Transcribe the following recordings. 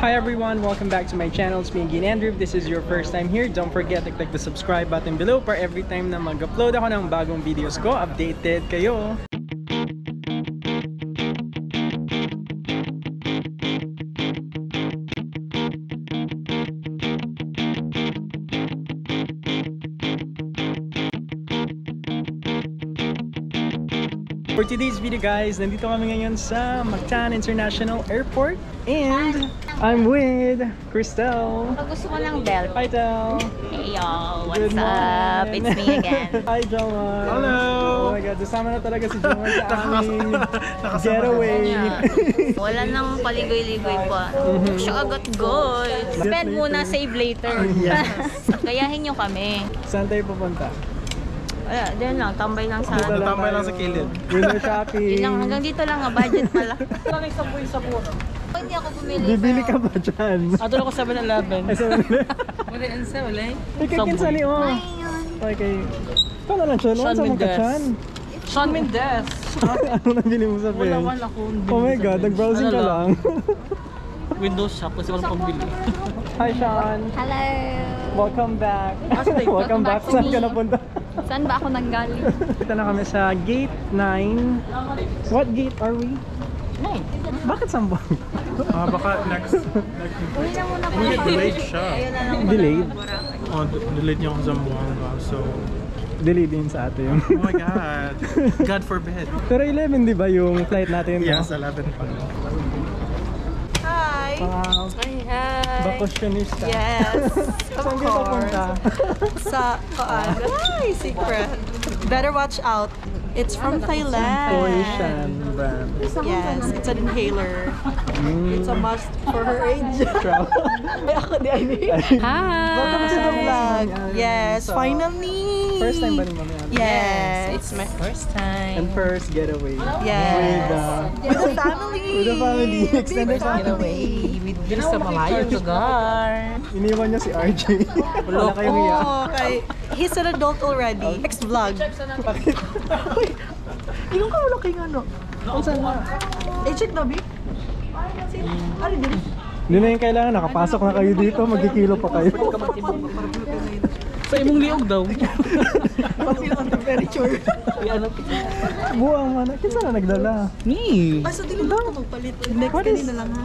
Hi everyone, welcome back to my channel. It's me again, Andrew. If this is your first time here, don't forget to click the subscribe button below para every time na mag-upload ako ng bagong videos ko, updated kayo. For today's video guys, nandito kami ngayon sa Mactan International Airport and I'm with Cristel. Gusto ko ng belt. Hi Tel. Hey y'all, what's Good up? morning. It's me again. Hi Jomar. Hello. Oh my god, kasama na talaga si Jomar sa aming getaway. Wala nang paligoy-ligoy pa. Siya agad good. Spend muna, save later. Yes. Gayahin nyo kami. Saan tayo pupunta? Wala, diyan lang, tambay lang sa... Tambay lang sa kilid. Window shopping. Yun lang, hanggang dito lang, budget pala. Ano yung sabuhay sa puro? Hindi ako bumili. Bibili ka ba dyan? Ato lang ko 7-Eleven. Ay, sabi nila. Wala yung sa wala eh. Ikaw kinsali oh. Okay. Ito na lang siya. Shawn Ano sa mga Mendes. chan? Shawn Mendes. Ano nabili mo sa pen? Wala akong Oh my god, nag-browsing ka lang. Windows shop kasi walang pambili. Hi Sean. Hello! Welcome back. Welcome back to Saan me. ka napunta? Saan ba ako nanggaling? Dito na kami sa gate 9. What gate are we? 9. Bakit sambang? Baka next. Uwi na muna ko. Delayed siya. Delayed? Oh, delayed niya ako sa Zamboanga. So, Delayed din sa atin. oh my God. God forbid. Pero 11 di ba yung flight natin? Yes, no? 11 pa. Hi! Wow. Hi! Bakosyon-ista. Yes! Saan kayo papunta? Sa ay, secret. Better watch out. It's from Thailand. Poishan brand. Yes, it's an inhaler. It's a must for her age. Ay, ako di ay. Hi! Welcome to the vlog. Yes, So, finally. First time ba ni Mami? Yes. It's my first time. And first getaway. Yes. With With the family. with the family. Extended Big family. With this sa malayo lugar. Iniwan niya si RJ. Wala kayong hiya. Oh, okay. He's an adult already. Next vlog. Ilong ka wala kayong ano? Kung saan na? check na, babe. Ano din? Hindi na yung kailangan. Nakapasok na kayo dito. Magkikilo pa kayo. Sa imong liog daw. Pag-feel on temperature. Buwang man. Kinsa na nagdala? Ni. Ay, so di na ako magpalit. Next What is- kanina lang ha.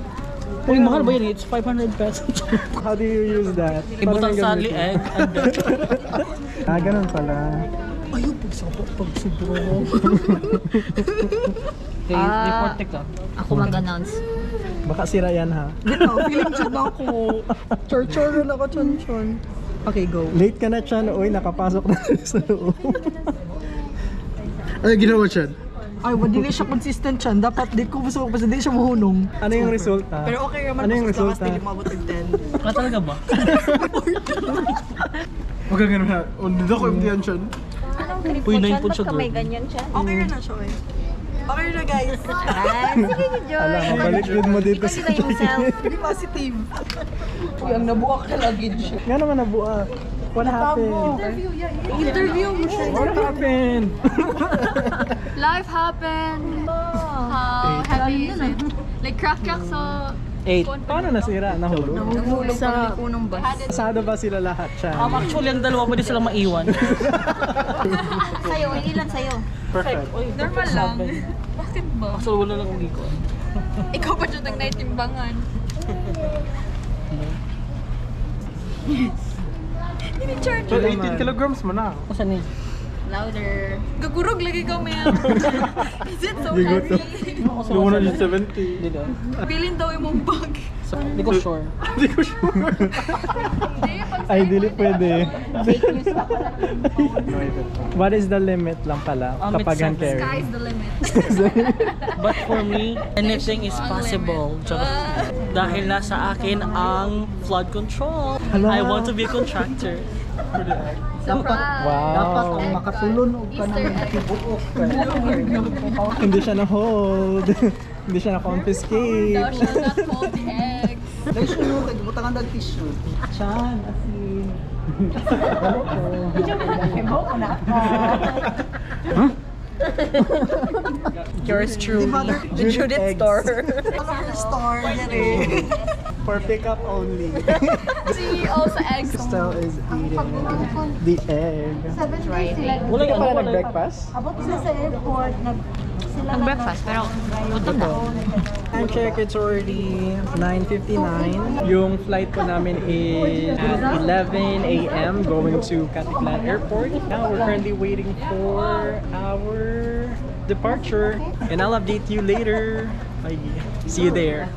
Uy, mahal ba yan? It's 500 pesos. How do you use that? Ibutang Paano sa gamitin? lieg. And then, Ganun pala. Ayaw, pagsubok. okay, report ka. Ako mag-announce. Baka sira yan ha. Ginaw, feeling dyan ako. Chor-chor na ako, chon-chon. Okay, go. Late ka na Chan. Uy, nakapasok na sa loob. Ano ginawa siya? Ay, hindi siya consistent siya. Dapat di ko gusto kasi di siya mahunong. Ano yung resulta? Pero okay naman Ano yung kasi resulta? Hindi mabot ng 10. Talaga ba? Huwag ka ganun ha. Dito ko yung siya. Anong trip Uy, mo 9 dyan? po Ba't siya ka may doon. ganyan siya? Okay na siya eh. Okay na guys. Ay, sige Joy. Alam, mabalik din mo dito sa Ipakita yourself. Be positive. Uy, ang nabuak ka lagi siya. Nga naman nabuha. What happened? Interview mo siya. What happened? Life happened. How heavy is it? Like crack so 8. Paano nasira? Nahulog? Nahulog sa unang bus. Pasado ba sila lahat Chan? Actually, ang dalawa pwede silang maiwan. Sa'yo, ilan sa'yo? Perfect. normal lang. Bakit ba? Actually, wala lang uwi ko. Ikaw pa dyan ang naitimbangan. So, 18 kilograms mo na. Saan eh? Louder. Gagurog lagi kami. Is it so Bigot to. heavy? 170. Hindi daw. Bilin daw yung bag. Hindi ko sure. Hindi ko sure. Ay, dili pwede. Fake news ka pala. What is the limit lang pala kapag It's hand carry? Sky's the limit. But for me, anything is possible. Dahil nasa akin ang flood control. Hala. I want to be a contractor. Wow. makatulon o Easter egg. Hindi siya na-hold. Hindi siya na-confiscate. Thou shall not hold the eggs. Dahil sunod, nagbutangan ng tissue. Chan, asin. Yours truly. The Judith store. Store, yan eh. For pickup only. See also eggs. Crystal is eating the egg. Wala Hindi ka ano, pala wala. nag-breakfast? Nag-breakfast, pero gutom na. Time check, it's already 9:59. Yung flight po namin is 11 a.m. going to Caticlan Airport. Now we're currently waiting for our departure, and I'll update you later. Bye. See you there.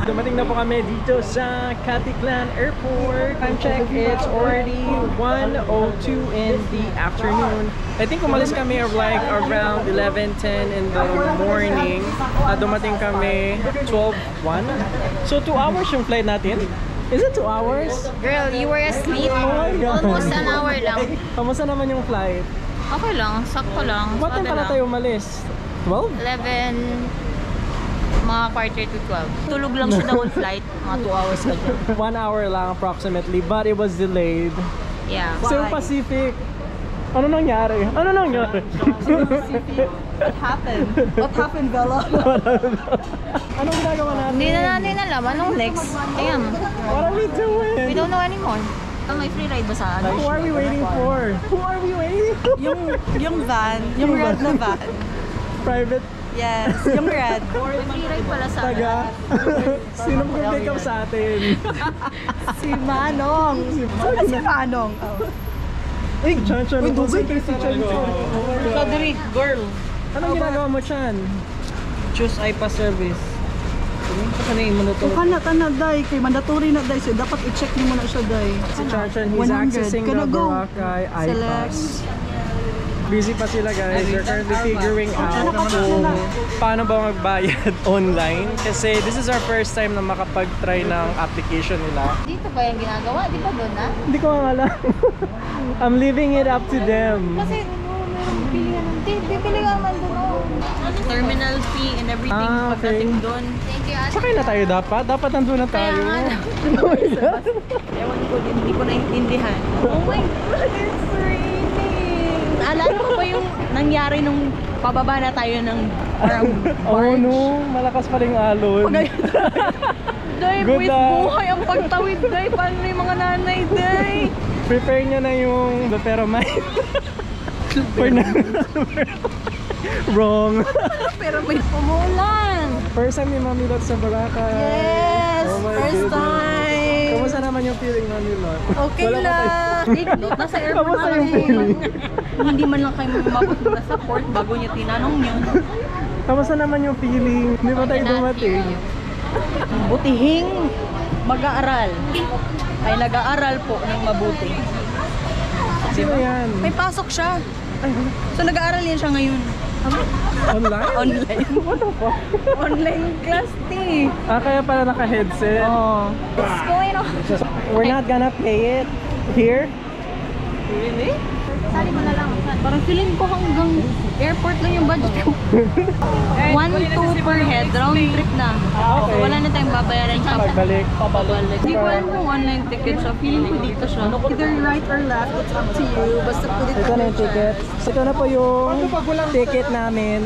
Dumating na po kami dito sa Caticlan Airport. Time check, it's already 1:02 in the afternoon. I think umalis kami like around 11:10 in the morning. Dumating kami 12:01. So 2 hours yung flight natin. Is it 2 hours? Girl, you were asleep. Oh my God. Almost an hour lang. Kamusta naman yung flight? Okay lang, sakto lang. What time Sabi pala lang. tayo umalis? 12? 11, mga quarter to 12. Tulog lang siya the whole flight. Mga 2 hours ka dyan. 1 hour lang approximately, but it was delayed. Yeah. So Pacific, ano nangyari? Ano nangyari? What happened? What happened, Bella? Anong ginagawa natin? Hindi na natin alam. Anong next? Ayan. What are we doing? We don't know anymore. May free ride ba sa ano? Who are we waiting for? Who are we waiting for? Yung van, yung red na van. Private Yes, yung red. May free ride pala sa taga. Sino mag-pick up sa atin? Si Manong. Saan si Manong? Oh. Uy, Chan-Chan. Uy, dugay kayo si Chan-Chan. Kadri, girl. Anong ginagawa mo, Chan? Choose iPass service. Kanain mo na to. Kung kana day, kay mandatory na day. So dapat i-check mo na siya day. Si Chan-Chan, he's 100. accessing the Kana go. Boracay Select. iPass. Busy pa sila guys, they're currently figuring out kung paano ba magbayad online. Kasi this is our first time na makapag-try ng application nila. Dito ba yung ginagawa? Di ba doon na? Hindi ko nga alam. I'm leaving it up to them. Kasi bibili ka naman doon. Terminal fee and everything. Ah, okay. Pagdating doon. Thank you, ate. Sakay na tayo dapat. Dapat nandun na tayo. Kaya nga. Ewan ko, hindi ko naintindihan. Oh my God, it's raining. Alala ko ba yung nangyari nung pababa na tayo ng parang Oh no, malakas pa rin alon. Day, Good buwis luck. buhay ang pagtawid, day. Paano yung mga nanay, day? Prepare nyo na yung Doperamide. For na. Wrong. Pero may umulan. First time ni Mami Lot sa Boracay. Yes, Oh my first goodness. time. Kamusta naman yung feeling, Mami Lot? Okay Wala pa tayo. lang. Nasa airport Kamusta na yung lang feeling? Hindi man lang kayo mapunta sa port bago niya tinanong yun. Kamusta naman yung feeling? Hindi pa tayo dumating. Butihing. mag-aaral. Ay nag-aaral po ng mabuti. Sino yan? May pasok siya. So nag-aaral yan siya ngayon. Online? Online. What the fuck? Online class tea. Kaya pala naka-headset. Oh. What's going on? We're not gonna pay it here. Really? Sali mo na lang. Parang feeling ko hanggang airport lang yung budget ko. 1-2 per head, round trip na. Okay. So wala na tayong babayaran siya. Pagbalik. Pabalik. Hindi ko alam kung online ticket siya. Feeling ko dito siya. Either right or left, it's up to you. Basta put it Ito na yung ticket. Ito na po yung ticket namin.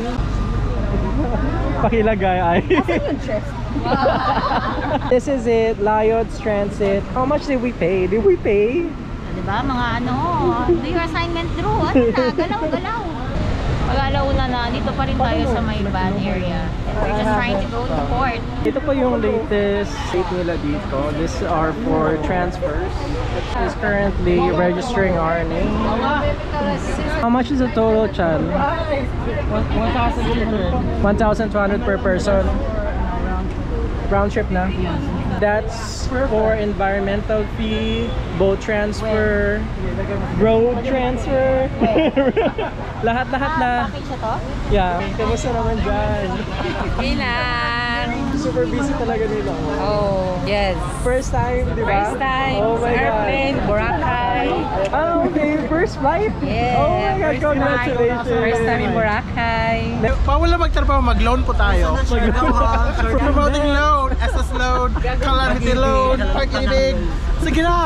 Pakilagay ay. This is it, Layod's Transit. How much did we pay? Did we pay? Diba? Mga ano, do your assignment through. Ano na, galaw-galaw. Pag-alauna na, dito pa rin tayo sa may van area. And we're just trying to go to port. Ito po yung latest rate nila dito. These are for transfers. It's currently registering our name. How much is the total, Chan? 1,200 per person. Round trip na? That's for environmental fee, boat transfer, road transfer. Lahat-lahat na. Package siya to? Yeah, kamusta naman dyan? Kailan? Super busy talaga nila. Oh, yes. First time, di ba? First time. Oh my Airplane, God. Boracay. Oh, okay. First flight? Yeah. Oh my God, congratulations. First time in Boracay. Pawala magtrabaho, mag-loan po tayo. Promoting loan, SS loan, calamity loan, pag-ibig. Sige na!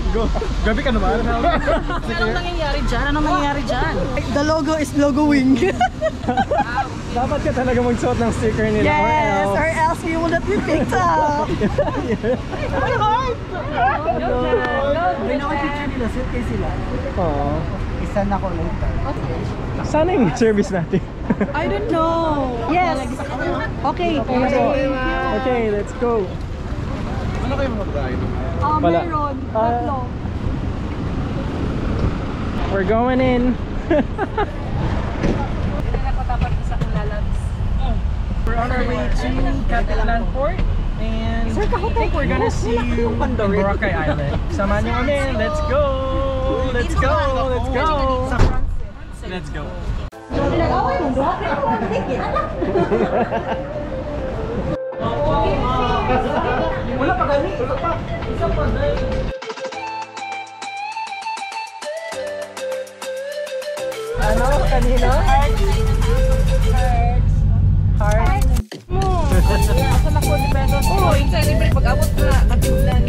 Go. Gabi ka naman. Anong nangyayari dyan? Anong nangyayari dyan? The logo is logoing. Dapat ka talaga magsuot ng sticker nila. Yes, or or else. else we will not be picked up. Pinaka-picture nila, suitcase sila. Oo. Isa na ko later. Sana yung service natin. I don't know. Yes. Okay. Okay, let's go. Ano kayo mga drive? Wala. Meron. Ah. Tatlo. We're going in. We're on our way to Catalan Port. And I think we're gonna see you in Boracay Island. Samahan niyo kami. Let's go! Let's go! Let's go! Let's go! Wala pa gani, isa pa. Ano? Kanino? Heart. Asa na ko di pesos? Oo, yung sa libre pag-abot na. Katigulan.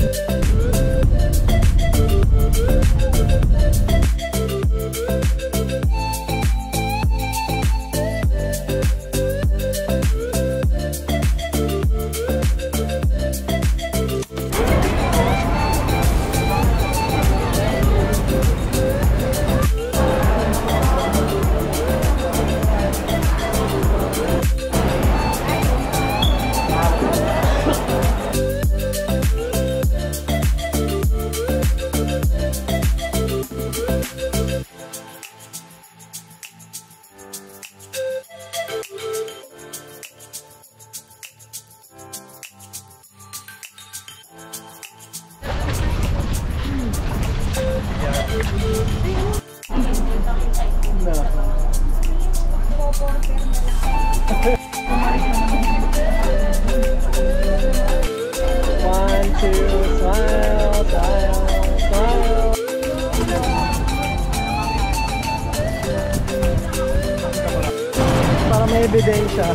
One, two, smile, smile, smile. Para may ebidensya.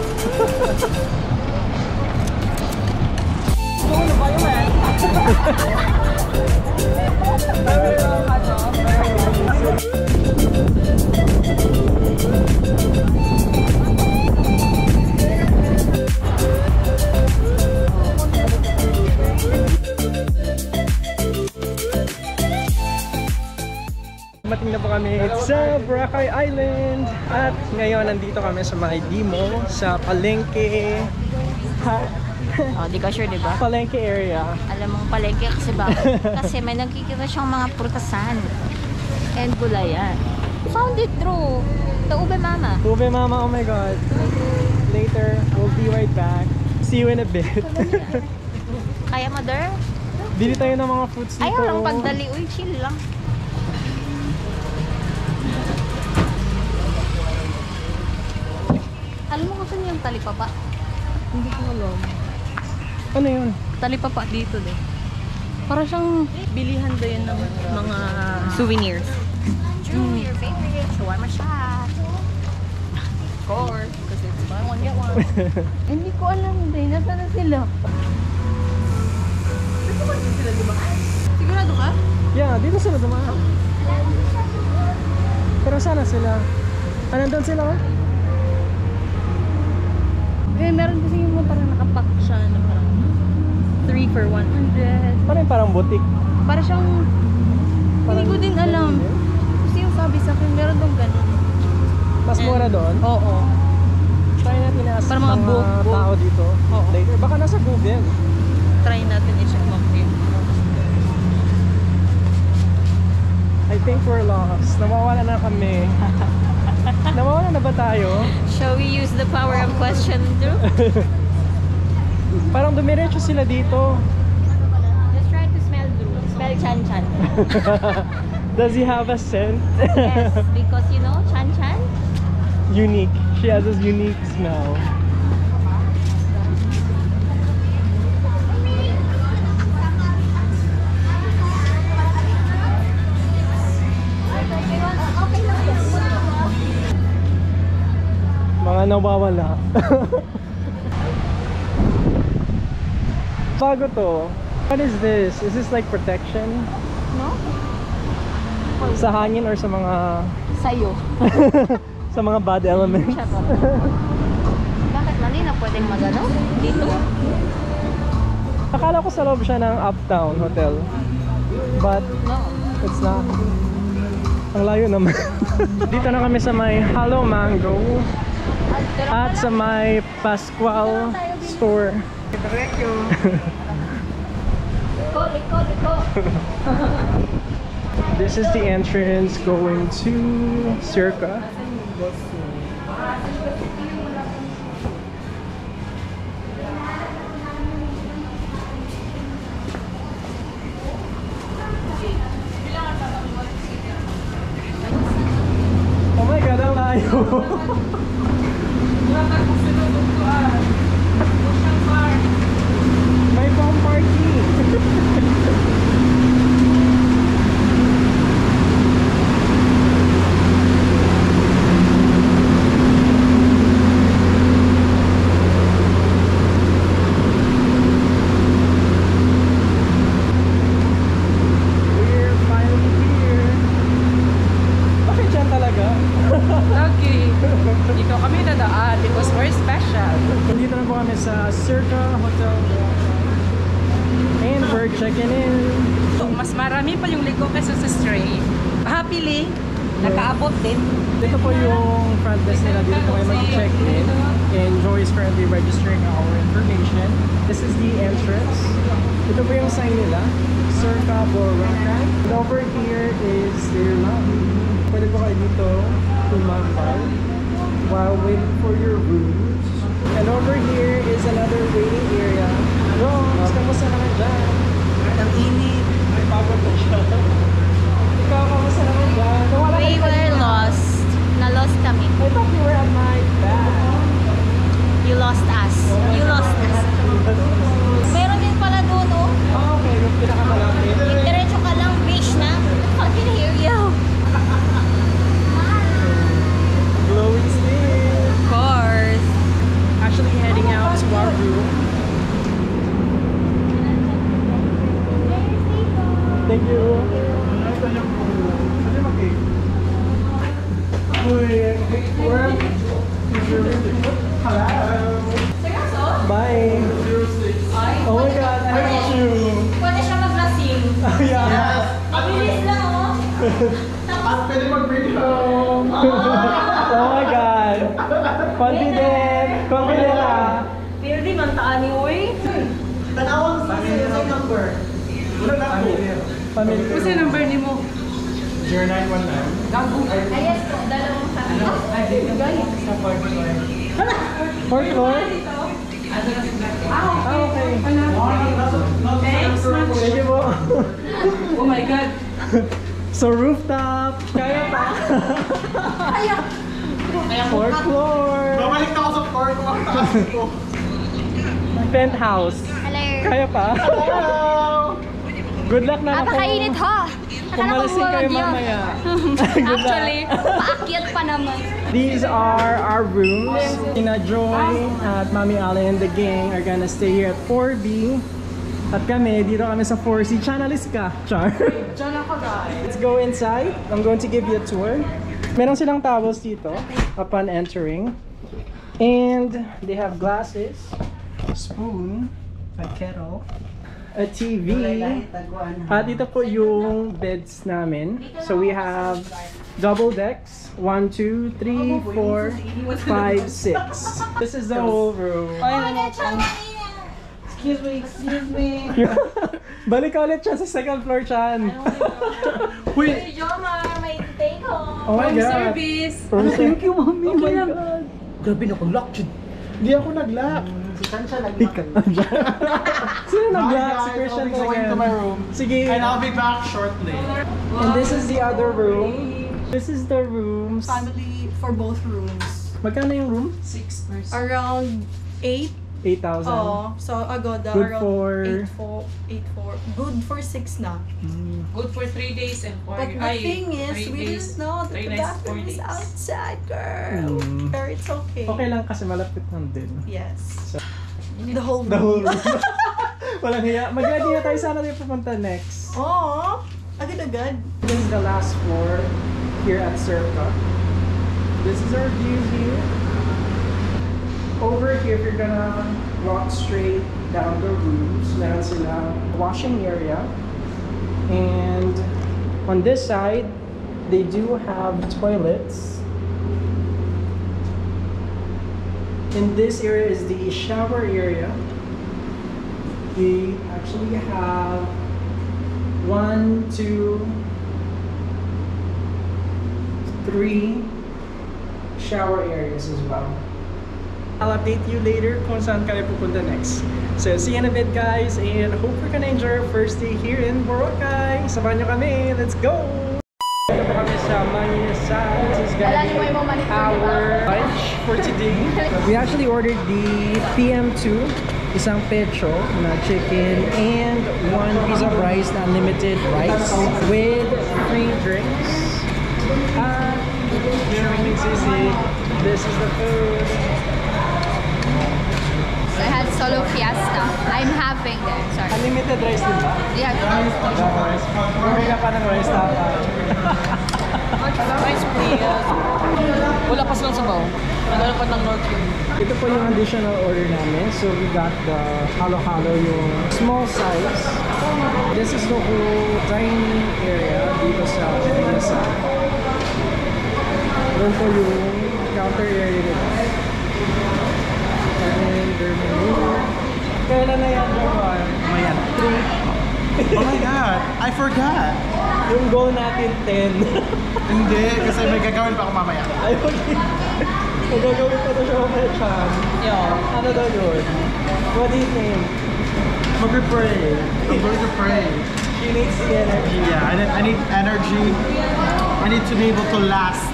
Dumating na po kami sa Boracay Island. At ngayon nandito kami sa may Dimo, sa Palengke. Oh, di ka sure, di ba? Palengke area. Alam mong palengke kasi bakit? Kasi may nakikita siyang mga prutasan. And gulayan. Found it through the Ube Mama. Ube Mama, oh my God. Later, we'll be right back. See you in a bit. Kaya mother? Bili tayo ng mga fruits dito. Ayaw lang pagdali. Uy, chill lang. Alam mo kung saan yung talipapa? Hindi ko alam. Ano yun? Talipapa dito din. Para siyang bilihan din ng mga souvenirs. True, your favorite. Shawarma shop. Of course, kasi it's buy one get one. Hindi ko alam din. Nasaan na sila? Sigurado ka? Yeah, dito sila dumaan. Pero sana sila? Ah, nandun sila? Eh, meron kasi yung parang nakapack siya na parang 3 for 100. Parang parang boutique. Para siyang, hindi ko din alam. Kasi yung sabi sa akin, meron dong ganun. Mas mura doon. Oo. Try natin na Para mga book. tao dito. Oo. Later. Baka nasa Google. Try natin i-check mo. I think we're lost. Nawawala na kami. Nawawala na ba tayo? Shall we use the power of question, Drew? Parang dumiretso sila dito. Let's try to smell Drew. Smell Chan Chan. Does he have a scent? Yes, because you know Chan Chan? Unique. She has this unique smell. Mga nawawala. Bago to. What is this? Is this like protection? No? Sa hangin or sa mga Sa'yo. sa mga bad elements? Siya po. Bakit mali na pwedeng magano? Dito? Akala ko sa loob siya ng Uptown Hotel. But No. it's not. Ang layo naman. Dito na kami sa may Hello Mango at sa may Pascual store. This is the entrance going to Circa. Oh my God, ang layo. May pang parking. We're finally here. Bakit yan talaga? Lagi. Dito kami nadaan because we're special. Dito na po kami sa Circa Hotel. And we're checking in. Mas marami pa yung ligo kaysa sa Stray. Happily, nakaabot din. Dito po yung front desk nila. Dito po kayo mag-check in. And Joy is currently registering our information. This is the entrance. Ito po yung sign nila. Circa Ballroom. And over here is their lobby. Pwede po kayo dito tumambay while waiting for your rooms. And over here is another waiting area. Rose, kamusta naman dyan? Ang init. May pagod na siya. Ikaw, kamusta naman dyan? Nawala We kayo were kanina. lost. Na-lost kami. I thought you were at my back. You lost us. You lost us. Meron din pala doon, oh. Oh, okay, yung pinakamalapit. Diretso ka lang, beach na. I can hear you. Glowing stick. Of course. Actually heading out to our room. Thank you. Bye. Oh my God, I miss you. Pwede siya maglasing. Yeah. Mabilis lang, oh. Pwede mag-video. Oh my God. Confident. Confident ah. Pero di man taani, uy. Tanawang sa number. Wala na ako. Family. Kasi number ni mo. 0919. Ayos po, dalawang sabi. Fourth floor? Ah, okay. So rooftop, kaya pa. Fourth floor. Babalik na ako sa floor ko. Ang taas ko. Penthouse. Hello. Kaya pa. Good luck na Napakainit ha. Pumalasing kayo mamaya. Actually, paakyat pa naman. These are our rooms. Ina Joy at Mami Ale and the gang are gonna stay here at 4B. At kami, dito kami sa 4C. Chanalis ka, Char. Let's go inside. I'm going to give you a tour. Meron silang towels dito upon entering. And they have glasses, spoon, a kettle, a TV. At ito po yung beds namin. So we have double decks. 1, 2, 3, 4, 5, 6. This is the whole room. Excuse me. Balik ka ulit siya sa second floor, Chan. Wait. Jomar, may take home. Oh my God. Service. Thank you, Mami. Oh my God. Grabe na kung lock dyan. Hindi ako nag-lock. Si Sansha nag-lock. Sino nag-lock? Si I'll Christian be going to talaga. my room. Sige. And I'll be back shortly. And this is the other room. This is the rooms. Family for both rooms. Magkano yung room? 6 person. Around 8. 8,000. Oh, so Agoda Good around for- 8,4. Good for 6 na. Good for 3 days and 4 But the thing is, we didn't know that 3 the nights, 4 bathroom is days. outside, girl. Pero it's okay. Okay lang kasi malapit lang din. Yes. So- The whole The whole room. room. Walang hiya. Mag-ready na tayo, sana tayo pupunta next. Oh, agad-agad. This is the last floor here at Circa. This is our view here. Over here, if you're gonna walk straight down the rooms, meron silang washing area. And on this side, they do have toilets. In this area is the shower area. We actually have 1, 2, 3 shower areas as well. I'll update you later kung saan kami pupunta next. So see you in a bit, guys, and hope you're gonna enjoy our first day here in Boracay. Samahan nyo kami, let's go! Ito po kami sa Manisa. This is gonna be our lunch for today. We actually ordered the PM2, isang pecho na chicken, and 1 piece of rice na unlimited rice with free drinks. This is the food. I had solo fiesta. I'm having that. Sorry. Unlimited rice din ba? Yeah. Rice. Bumili ka pa ng rice tapa. Rice please. Wala pa silang sabaw. Nagano pa ng North Korea. Ito po yung additional order namin. So we got the halo-halo, yung small size. This is the whole dining area dito sa Manisa. Doon po yung counter area nito. And their menu. Kailan na yan, Jomar? Mayan. 3. Oh my God, I forgot. Yung goal natin, 10. Hindi, kasi may gagawin pa ako mamaya. Ay, okay. Magagawin pa ito siya mamaya, Chan. Yeah. Ano daw yun? What do you think? Mag-pray. I'm going to pray. She needs the energy. Yeah, I need energy. I need to be able to last.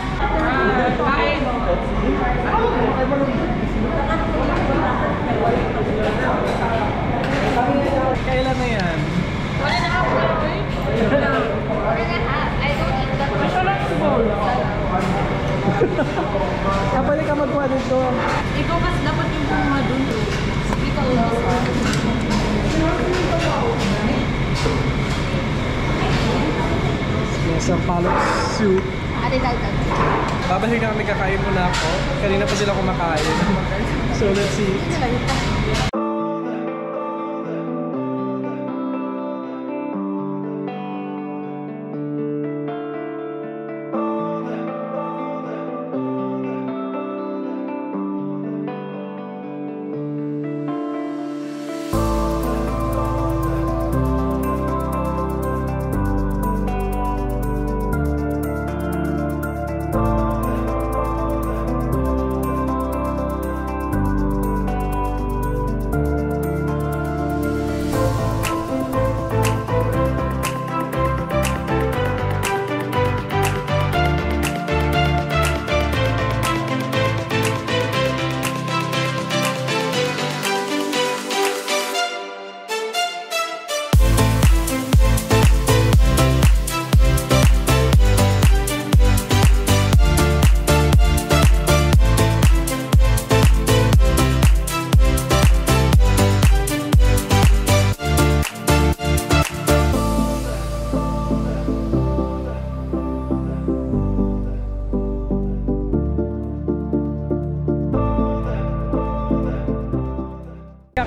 Kailan na yan? 1.5 I don't eat that much. Kapalik ka magkuha dito. Ikaw kasi dapat yung kumuha dun. Ikaw ubos. Sa palok soup. Ate dagdag. Babalik na kami, kakain muna ako. Kanina pa sila kumakain. So let's see.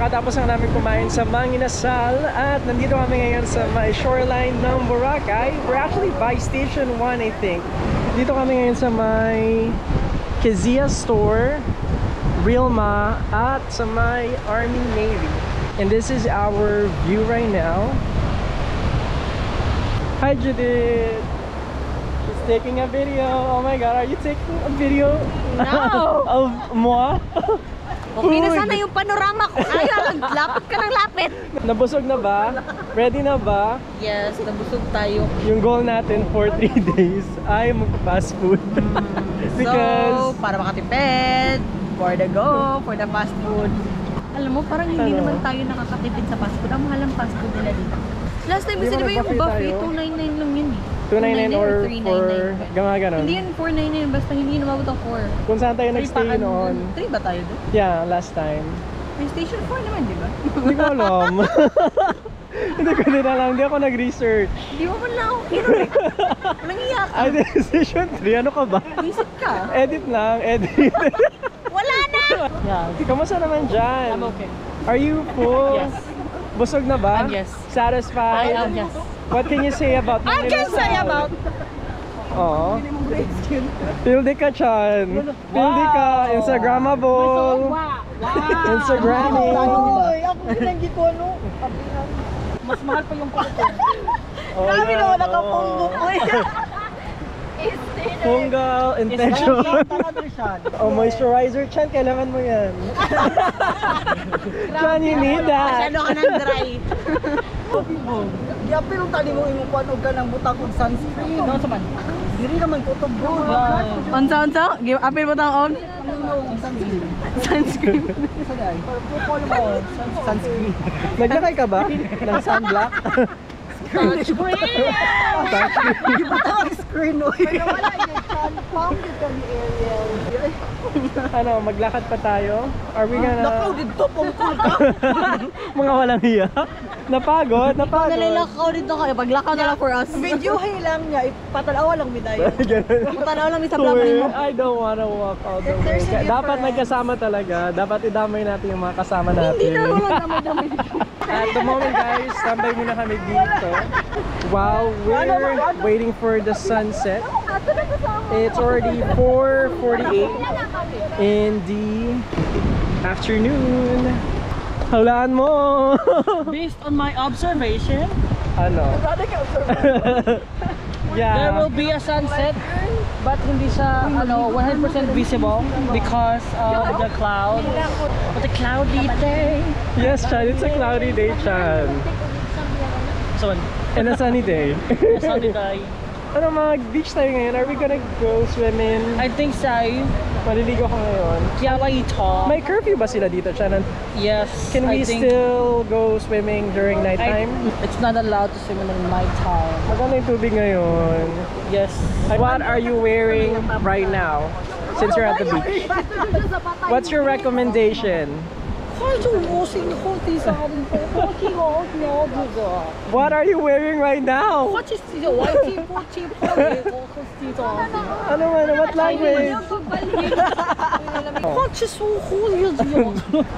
kakatapos lang namin kumain sa Mang Inasal at nandito kami ngayon sa may shoreline ng Boracay. We're actually by Station 1, I think. Dito kami ngayon sa may Kezia Store, Realma, at sa may Army Navy. And this is our view right now. Hi Judith! She's taking a video. Oh my god, are you taking a video? No! Of moi? Okay na sana yung panorama ko. Ayaw, lapit ka ng lapit. Nabusog na ba? Ready na ba? Yes, nabusog tayo. Yung goal natin for 3 days ay mag-fast food. Because So, para makatipid, for the go, for the fast food. Alam mo, parang hindi Ano? naman tayo nakakatipid sa fast food. Ang mahal ang fast food nila dito. Last time kasi Di ba diba yung nag-buffet buffet, tayo? 299 lang yun eh. 299 or 399. for ganon. Hindi yun 499, basta hindi numabot ang 4. Kung saan tayo nag-stay noon. 3 ba tayo doon? Yeah, last time. May station 4 naman, di ba? Hindi ko alam. Hindi ko din alam. Hindi ako nag-research. Di mo man lang ako kinulit. Nangiyak ka. Ay, Decision 3. Ano ka ba? Visit ka. Edit lang. Edit. Wala na! Yeah. Kamusta naman dyan? I'm okay. Are you full? Yes. Busog na ba? Yes. Satisfied? I am, yes. What can you say about I can say about... Oo. Pildi ka, Chan. Pildi ka. Instagrammable. Instagramming. ako binanggi ko, ano? Mas mahal pa yung photo. Oh, Grabe yeah. naman nakapunggo ko. Fungal intention. Oh, moisturizer, Chan. Kailangan mo yan. Chan, you need that. Masyado ka ng dry. Yapil ang tali mo imong kuan og kanang butang og sunscreen. No, saman. Diri naman ko to bro. Unsa? Apil mo tang on? Sunscreen. Sunscreen. Sagay. Call mo sunscreen. Naglakay ka ba? Ng sunblock? Butang screen oy. Pero wala yung sun pump dito ni Ariel. Ano, maglakad pa tayo? Are we gonna... Nakaw dito pungkol ka. Mga walang hiya? Napagod? Napagod? Nalilakaw dito kayo. Paglakaw na lang for us. Video hay lang niya ipatanaw lang bidayo. Ganun. Patanaw lang sa vlog mo. I don't wanna walk all the way. There's a Dapat may difference. kasama talaga. Dapat idamay natin yung mga kasama natin. Hindi na walang damay-damay. At the moment guys, tambay muna kami dito while we're waiting for the sunset. It's already 4:48 in the afternoon. Halaan mo! Based on my observation, Ano? there Yeah. will be a sunset, but hindi siya 100% visible because of the cloud. But the cloudy day. Yes, Chan. It's a cloudy day, Chan. So, And a sunny day. a sunny day. Ano, mag-beach tayo ngayon? Are we gonna go swimming? I think so. Maliligo ko ngayon. Kaya ito. May curfew ba sila dito, Chan? Yes. Can we I think still go swimming during nighttime? It's not allowed to swim in the nighttime. Maganda yung tubig ngayon. Yes. What are you wearing right now since you're at the beach? What's your recommendation? What are you wearing right now? Ano man? What language?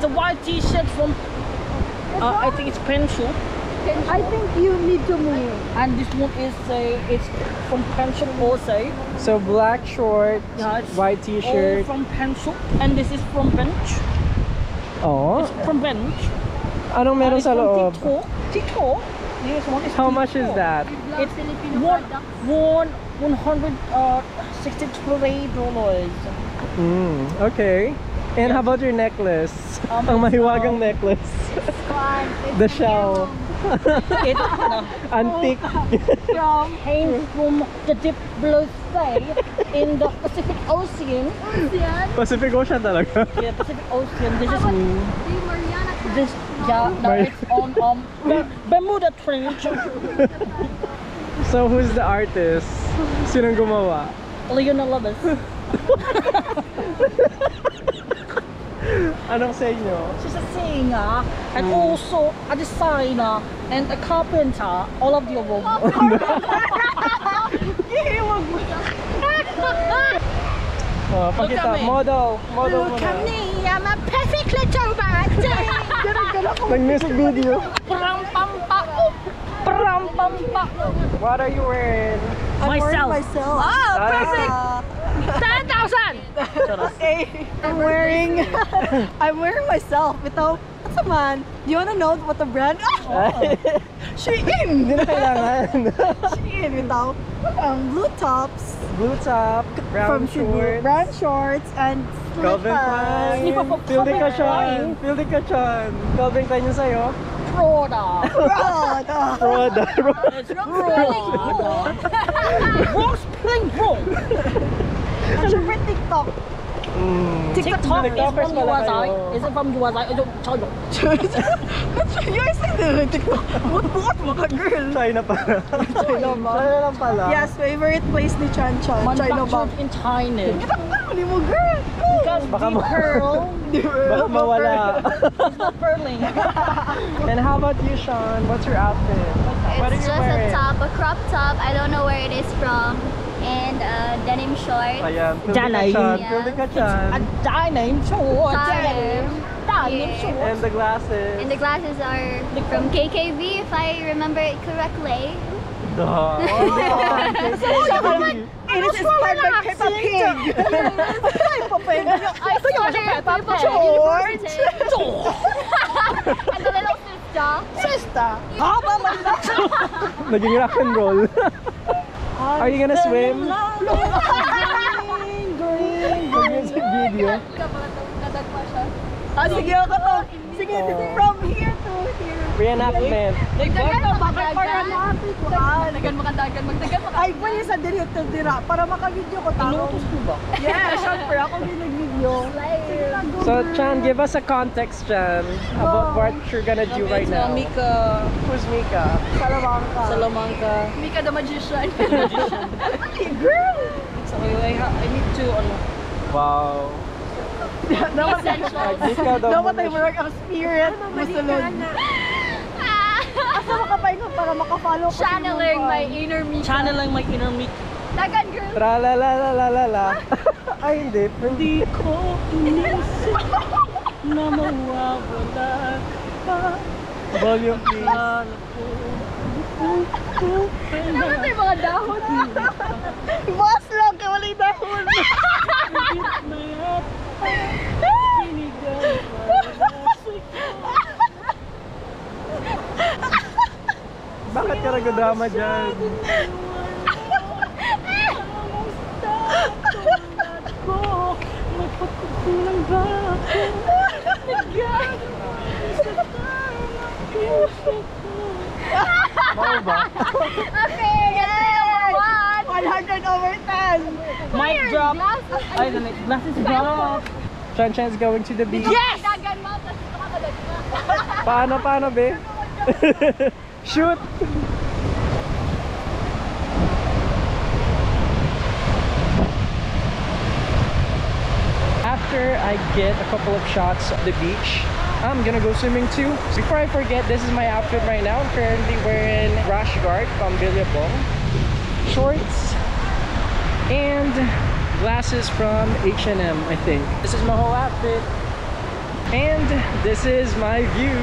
The white t-shirt from I think it's pencil, I think you need to move. and this one is it's from pencil also. So black shorts, Yeah, it's white all t-shirt. from pencil, and this is from bench. Oh, From bench. anong meron sa loob? TikTok. This one is How much is TikTok. that? It's $163. Okay. And how about your necklace? Ang mahiwagang necklace. The shell. It Antique. came from the deep blue sea in the Pacific Ocean. Pacific Ocean talaga. Yeah, Pacific Ocean. This yeah, no, Mar- it's on Bermuda Trench. So who's the artist? Sinong gumawa? Lionel Lopez. Anong sa inyo? She's a singer and also a designer and a carpenter. All of the above. Oh, pakita. Model. Model mo na. I'm a perfect little body. Nag-music video. Pram-pam-pa. What are you wearing? Myself. Oh, perfect. 10,000! Okay, I'm wearing myself without. What's a man? Do you wanna know what the brand? Shein. Hindi na kailangan. Shein without blue tops Blue top, brown from Cebu, shorts. brown shorts and Calvin Klein. Fielding ka siyan. Fielding ka siyan. Calvin Klein yung sa'yo. Prada. Roda. And syempre TikTok. TikTok is TikTokers from pala USA. kayo. Is it from USA? China. You're saying the TikTok. Buot mo ka, girl. China pala. China ba? China lang pala. Yes, favorite place ni Chan Chan. China ba? Manufactured in China. Ano mo, girl? Because Baka deep pearl Baka mawala. is not pearling. And how about you, Sean? What's your outfit? What are It's you just wearing? a top, a crop top. I don't know where it is from. And denim shorts. Ayan, Janay. Fielding ka siyan. A denim short. Denim. Denim Yeah. short. And the glasses. And the glasses are from KKV, if I remember it correctly. Duh. It is inspired by Peppa Pig. Peppa Pig. I started Peppa Pig. George. And the little sister. Sister. Haba man lang. Naging rock and roll. Are you gonna swim? Music video. Sige ako to. Sige, from here to here. Reenactment. Ay, pwede sa direct to dira para maka-video ko tao. Yeah, syempre ako din nag-video. So, Chan, give us a context, Chan, about what you're gonna do right now. Mika Who's Mika? Salamangka. Salamanca. Mika the magician. Girl! So I need to Wow. Essential. Mika daw. Dapat ay marag ang spirit. Masulod. Asa makapaingot para makafollow ko. Channeling my inner Mika. channeling my inner Mika. Dagan girl. Tra-la-la-la-la-la. Ay, hindi. Hindi ko inisip na mawawala pa. Volume, please. Ano yung mga dahon? Boss lang, kaya wala yung dahon. Bakit ka nag-drama dyan? Mau ba? Okay, number 100 over 10. Mic drop. Glasses. Ay, glasses drop. Chan Chan's going to the beach. Yes! Dagan mo, tapos nakakalag mo. Paano, be? Shoot! After I get a couple of shots of the beach, I'm gonna go swimming too. Before I forget, this is my outfit right now. I'm currently wearing rash guard from Billabong, shorts, and glasses from H&M, I think. This is my whole outfit. And this is my view.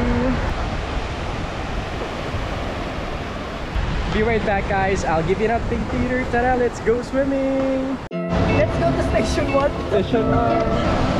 Be right back, guys. I'll give you an update later. Tara, let's go swimming. Let's go to station 1. Station 1.